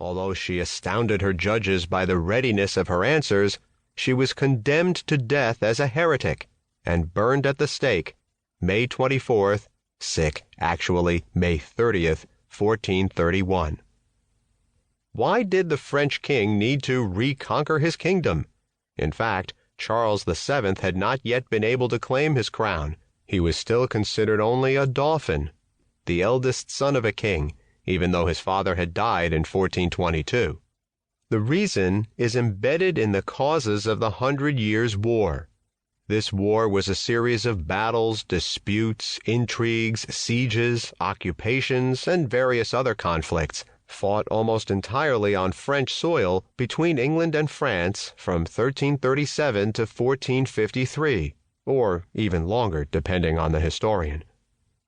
Although she astounded her judges by the readiness of her answers, she was condemned to death as a heretic, and burned at the stake, May 24th, actually May 30th, 1431. Why did the French king need to reconquer his kingdom? In fact, Charles VII had not yet been able to claim his crown. He was still considered only a dauphin, the eldest son of a king, even though his father had died in 1422. The reason is embedded in the causes of the 100 Years' War. This war was a series of battles, disputes, intrigues, sieges, occupations, and various other conflicts, fought almost entirely on French soil between England and France from 1337 to 1453, or even longer depending on the historian.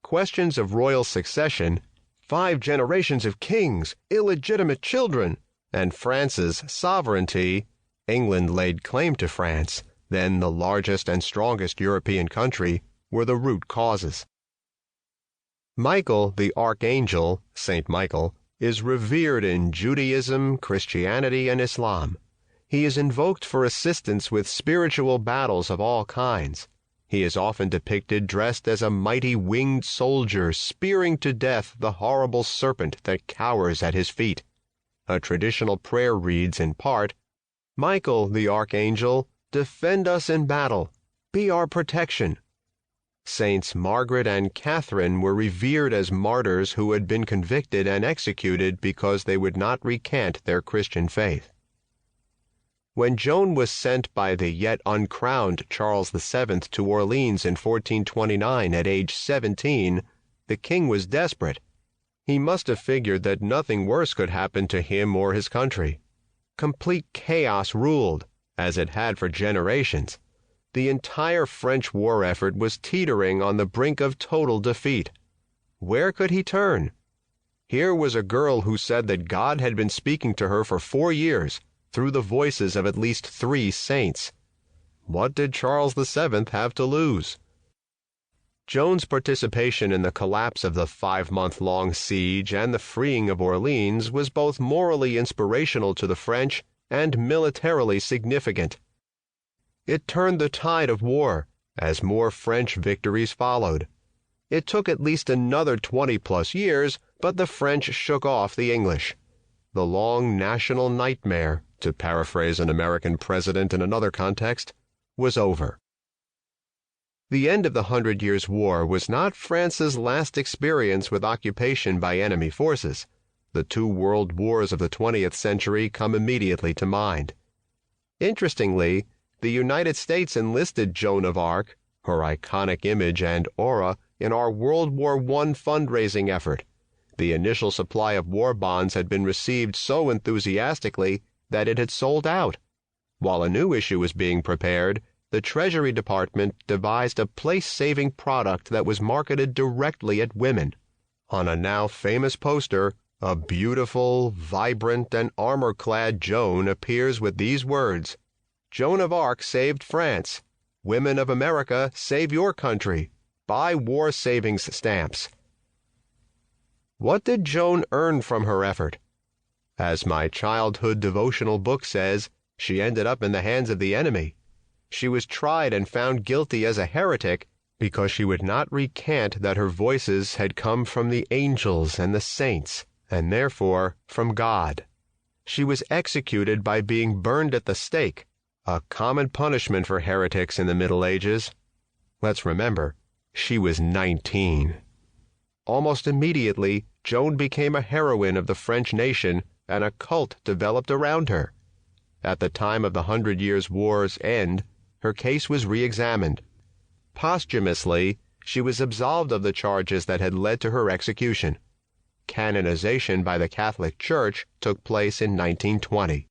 Questions of royal succession, 5 generations of kings, illegitimate children, and France's sovereignty, England laid claim to France, then the largest and strongest European country, were the root causes. Michael the Archangel, Saint Michael, is revered in Judaism, Christianity, and Islam. He is invoked for assistance with spiritual battles of all kinds. He is often depicted dressed as a mighty winged soldier spearing to death the horrible serpent that cowers at his feet. A traditional prayer reads in part, "Michael the Archangel, defend us in battle. Be our protection." Saints Margaret and Catherine were revered as martyrs who had been convicted and executed because they would not recant their Christian faith. When Joan was sent by the yet uncrowned Charles VII to Orleans in 1429 at age 17, the king was desperate. He must have figured that nothing worse could happen to him or his country. Complete chaos ruled, as it had for generations. The entire French war effort was teetering on the brink of total defeat. Where could he turn? Here was a girl who said that God had been speaking to her for 4 years, through the voices of at least 3 saints. What did Charles VII have to lose? Joan's participation in the collapse of the 5-month-long siege and the freeing of Orleans was both morally inspirational to the French and militarily significant. It turned the tide of war, as more French victories followed. It took at least another 20+ years, but the French shook off the English. The long national nightmare, to paraphrase an American president in another context, was over. The end of the 100 Years' War was not France's last experience with occupation by enemy forces. The 2 world wars of the 20th century come immediately to mind. Interestingly, the United States enlisted Joan of Arc, her iconic image and aura, in our World War I fundraising effort. The initial supply of war bonds had been received so enthusiastically that it had sold out. While a new issue was being prepared, the Treasury Department devised a place-saving product that was marketed directly at women. On a now famous poster, a beautiful, vibrant, and armor-clad Joan appears with these words, "Joan of Arc saved France. Women of America, save your country. Buy war savings stamps." What did Joan earn from her effort? As my childhood devotional book says, she ended up in the hands of the enemy. She was tried and found guilty as a heretic because she would not recant that her voices had come from the angels and the saints, and therefore from God. She was executed by being burned at the stake, a common punishment for heretics in the Middle Ages. Let's remember, she was 19. Almost immediately, Joan became a heroine of the French nation, and a cult developed around her. At the time of the 100 Years' War's end, her case was re-examined. Posthumously, she was absolved of the charges that had led to her execution. Canonization by the Catholic Church took place in 1920.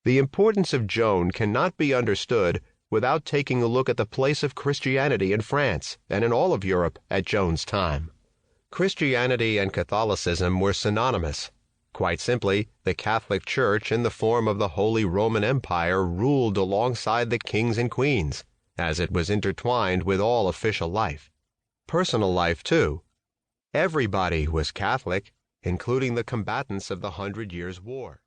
The importance of Joan cannot be understood without taking a look at the place of Christianity in France and in all of Europe at Joan's time. Christianity and Catholicism were synonymous. Quite simply, the Catholic Church in the form of the Holy Roman Empire ruled alongside the kings and queens, as it was intertwined with all official life. Personal life, too. Everybody was Catholic. including the combatants of the 100 Years' War.